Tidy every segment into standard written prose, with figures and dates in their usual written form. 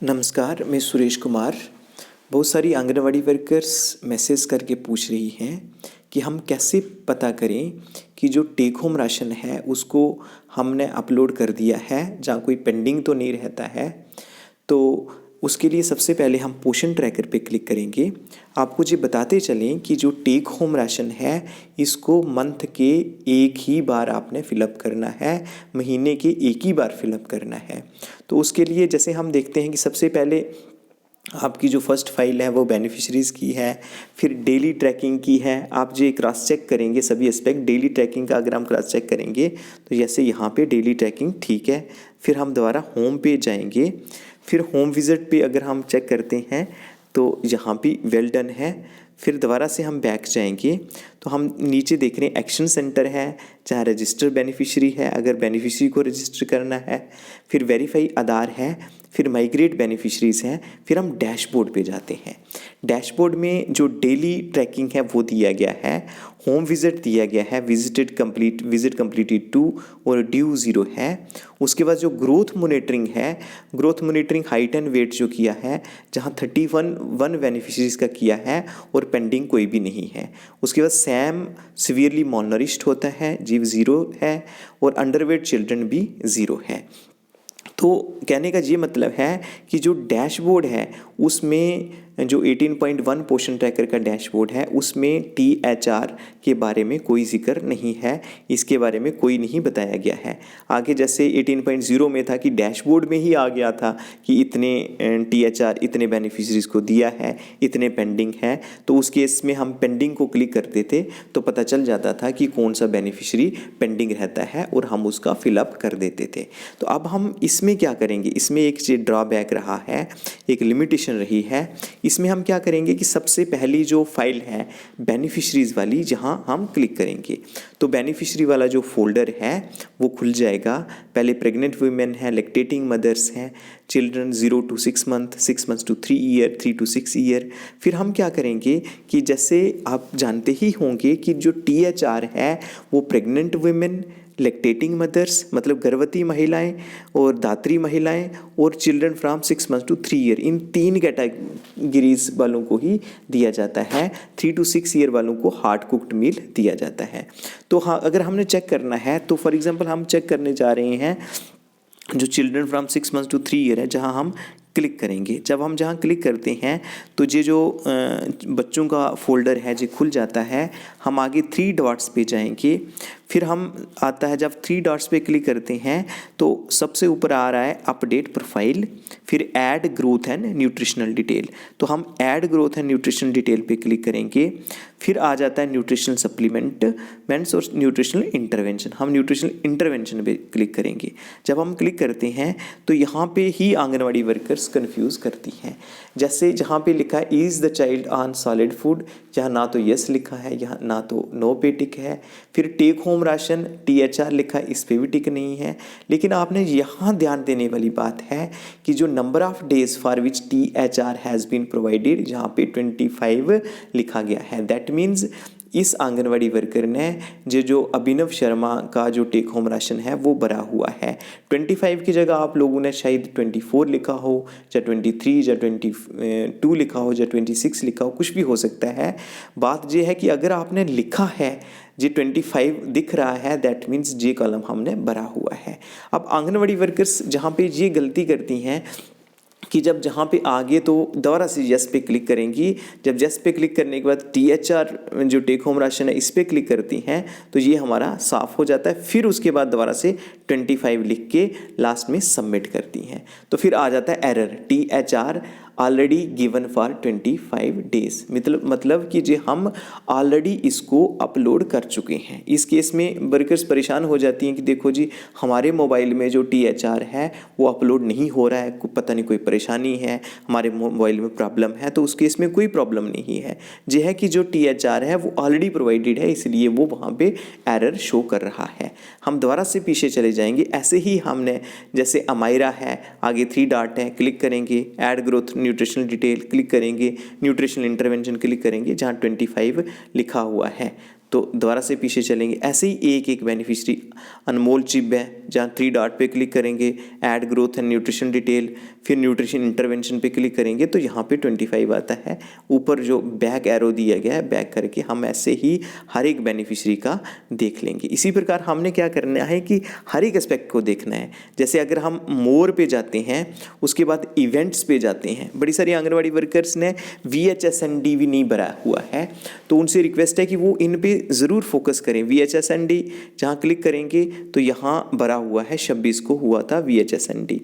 नमस्कार, मैं सुरेश कुमार। बहुत सारी आंगनवाड़ी वर्कर्स मैसेज करके पूछ रही हैं कि हम कैसे पता करें कि जो टेक होम राशन है उसको हमने अपलोड कर दिया है, जहाँ कोई पेंडिंग तो नहीं रहता है। तो उसके लिए सबसे पहले हम पोषण ट्रैकर पे क्लिक करेंगे। आपको ये बताते चलें कि जो टेक होम राशन है इसको मंथ के एक ही बार आपने फिलअप करना है, महीने के एक ही बार फिलअप करना है। तो उसके लिए जैसे हम देखते हैं कि सबसे पहले आपकी जो फर्स्ट फाइल है वो बेनिफिशरीज़ की है, फिर डेली ट्रैकिंग की है। आप जो क्रॉस चेक करेंगे सभी एस्पेक्ट डेली ट्रैकिंग का, अगर हम क्रॉस चेक करेंगे तो जैसे यहाँ पे डेली ट्रैकिंग ठीक है। फिर हम दोबारा होम पे जाएंगे, फिर होम विज़िट पे अगर हम चेक करते हैं तो यहाँ पे वेल डन है। फिर दोबारा से हम बैक जाएंगे तो हम नीचे देख रहे हैं एक्शन सेंटर है, जहाँ रजिस्टर बेनिफिशरी है, अगर बेनिफिशरी को रजिस्टर करना है। फिर वेरीफाई आधार है, फिर माइग्रेट बेनिफिशरीज़ हैं। फिर हम डैशबोर्ड पे जाते हैं। डैशबोर्ड में जो डेली ट्रैकिंग है वो दिया गया है, होम विजिट दिया गया है, विजिट कंप्लीटेड 2 और ड्यू 0 है। उसके बाद जो ग्रोथ मॉनिटरिंग है, growth monitoring height and weight जो किया है, जहाँ 31 बेनिफिशरीज़ का किया है और पेंडिंग कोई भी नहीं है। उसके बाद सैम सीवियरली मॉलनरिश्ड होता है, जीव 0 है, और अंडरवेट चिल्ड्रन भी 0 है। तो कहने का ये मतलब है कि जो डैशबोर्ड है उसमें जो 18.1 पोषण ट्रैकर का डैशबोर्ड है उसमें THR के बारे में कोई जिक्र नहीं है, इसके बारे में कोई नहीं बताया गया है। आगे जैसे 18.0 में था कि डैशबोर्ड में ही आ गया था कि इतने THR इतने बेनिफिशरीज़ को दिया है, इतने पेंडिंग है। तो उस केस में हम पेंडिंग को क्लिक करते थे तो पता चल जाता था कि कौन सा बेनिफिशरी पेंडिंग रहता है और हम उसका फिलअप कर देते थे। तो अब हम इसमें क्या करेंगे, इसमें एक जो ड्रॉबैक रहा है, एक लिमिटेशन रही है। इसमें हम क्या करेंगे कि सबसे पहली जो फाइल है बेनिफिशरीज़ वाली, जहां हम क्लिक करेंगे तो बेनिफिशरी वाला जो फोल्डर है वो खुल जाएगा। पहले प्रेग्नेंट वुमेन है, लैक्टेटिंग मदर्स हैं, children 0 to 6 month, 6 months to 3 year, 3 to 6 year। फिर हम क्या करेंगे कि जैसे आप जानते ही होंगे कि जो THR है वो प्रेग्नेंट वुमेन, लैक्टेटिंग मदर्स मतलब गर्भवती महिलाएं, और दात्री महिलाएं, और children from 6 months to 3 year, in 3 categories वालों को ही दिया जाता है। 3 to 6 year वालों को हार्ड कुक्ड मील दिया जाता है। तो हाँ, अगर हमने चेक करना है तो फॉर एग्जांपल हम चेक करने जा रहे हैं जो children from 6 months to 3 year है, जहाँ हम क्लिक करेंगे। जब हम जहाँ क्लिक करते हैं तो ये जो बच्चों का फोल्डर है जो खुल जाता है। हम आगे 3 डॉट्स पे जाएंगे, फिर हम आता है जब 3 डॉट्स पे क्लिक करते हैं तो सबसे ऊपर आ रहा है अपडेट प्रोफाइल, फिर add growth and nutritional detail. तो हम add growth and nutritional detail पे क्लिक करेंगे। फिर आ जाता है न्यूट्रिशनल सप्लीमेंट्स और न्यूट्रिशनल इंटरवेंशन। हम न्यूट्रिशनल इंटरवेंशन पे क्लिक करेंगे। जब हम क्लिक करते हैं तो यहाँ पे ही आंगनवाड़ी वर्कर्स कंफ्यूज करती हैं। जैसे जहाँ पे लिखा है is the child on solid food, जहाँ ना तो यस लिखा है, यहाँ ना तो नो पे टिक है। फिर टेक होम राशन THR लिखा है, इस पे भी टिक नहीं है। लेकिन आपने यहाँ ध्यान देने वाली बात है कि जो number of days for which THR has been provided, जहाँ पे 25 लिखा गया है, दैट मीन्स इस आंगनवाड़ी वर्कर ने जो अभिनव शर्मा का जो टेक होम राशन है वो भरा हुआ है। 25 की जगह आप लोगों ने शायद 24 लिखा हो, या 23 या 22 लिखा हो, या 26 लिखा हो, कुछ भी हो सकता है। बात ये है कि अगर आपने लिखा है जी 25 दिख रहा है, दैट मीन्स जे कॉलम हमने भरा हुआ है। अब आंगनवाड़ी वर्कर्स जहाँ पे ये गलती करती हैं कि जब जहाँ पे आगे तो दोबारा से यस पे क्लिक करेंगी। जब यस पे क्लिक करने के बाद THR जो टेक होम राशन है इस पे क्लिक करती हैं तो ये हमारा साफ़ हो जाता है। फिर उसके बाद दोबारा से 25 लिख के लास्ट में सबमिट करती हैं तो फिर आ जाता है error THR already given for 25 days. मतलब कि जो हम ऑलरेडी इसको अपलोड कर चुके हैं। इस केस में वर्कर्स परेशान हो जाती हैं कि देखो जी हमारे मोबाइल में जो THR है वो अपलोड नहीं हो रहा है, पता नहीं कोई परेशानी है, हमारे मोबाइल में प्रॉब्लम है। तो उस केस में कोई प्रॉब्लम नहीं है, यह है कि जो THR है वो ऑलरेडी प्रोवाइडेड है, इसलिए वो वहाँ पे एरर शो कर रहा है। हम दोबारा से पीछे चले जाएंगे। ऐसे ही हमने जैसे अमायरा है, आगे 3 डॉट है, क्लिक करेंगे, add growth nutritional detail click करेंगे, न्यूट्रिशनल इंटरवेंशन क्लिक करेंगे, जहाँ 25 लिखा हुआ है। तो दोबारा से पीछे चलेंगे, ऐसे ही एक एक बेनिफिशरी। अनमोल चिब है, जहाँ 3 डॉट पे क्लिक करेंगे, add growth and nutrition detail, फिर न्यूट्रिशन इंटरवेंशन पे क्लिक करेंगे तो यहाँ पे 25 आता है। ऊपर जो बैक एरो दिया गया है, बैक करके हम ऐसे ही हर एक बेनिफिशरी का देख लेंगे। इसी प्रकार हमने क्या करना है कि हर एक एस्पेक्ट को देखना है। जैसे अगर हम मोर पे जाते हैं, उसके बाद इवेंट्स पे जाते हैं, बड़ी सारी आंगनवाड़ी वर्कर्स ने VHSND भी नहीं भरा हुआ है, तो उनसे रिक्वेस्ट है कि वो इन पे ज़रूर फोकस करें। VHSND जहाँ क्लिक करेंगे तो यहाँ भरा हुआ है, 26 को हुआ था VHSND।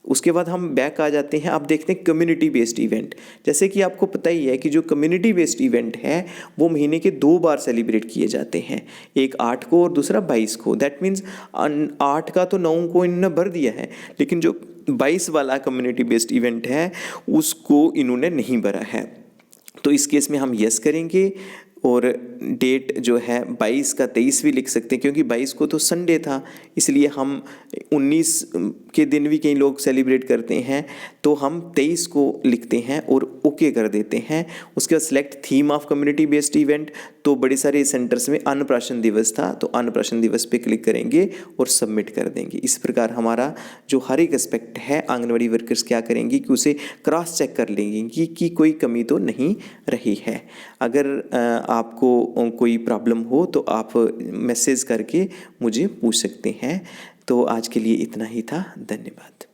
उसके बाद हम बैक आ जाते हैं, आप देखते हैं कम्युनिटी बेस्ड इवेंट। जैसे कि आपको पता ही है कि जो कम्युनिटी बेस्ड इवेंट है वो महीने के 2 बार सेलिब्रेट किए जाते हैं, एक 8 को और दूसरा 22 को। दैट मीन्स 8 का तो 9 को इन्होंने भर दिया है, लेकिन जो 22 वाला कम्युनिटी बेस्ड इवेंट है उसको इन्होंने नहीं भरा है। तो इस केस में हम यस करेंगे और डेट जो है 22 का 23 भी लिख सकते हैं, क्योंकि 22 को तो संडे था, इसलिए हम 19 के दिन भी कई लोग सेलिब्रेट करते हैं, तो हम 23 को लिखते हैं और ओके कर देते हैं। उसके बाद select theme of community based event, तो बड़े सारे सेंटर्स में अन्नप्राशन दिवस था, तो अन्नप्राशन दिवस पे क्लिक करेंगे और सबमिट कर देंगे। इस प्रकार हमारा जो हर एक एस्पेक्ट है, आंगनवाड़ी वर्कर्स क्या करेंगी कि उसे क्रॉस चेक कर लेंगे कि कोई कमी तो नहीं रही है। अगर आपको कोई प्रॉब्लम हो तो आप मैसेज करके मुझे पूछ सकते हैं। तो आज के लिए इतना ही था, धन्यवाद।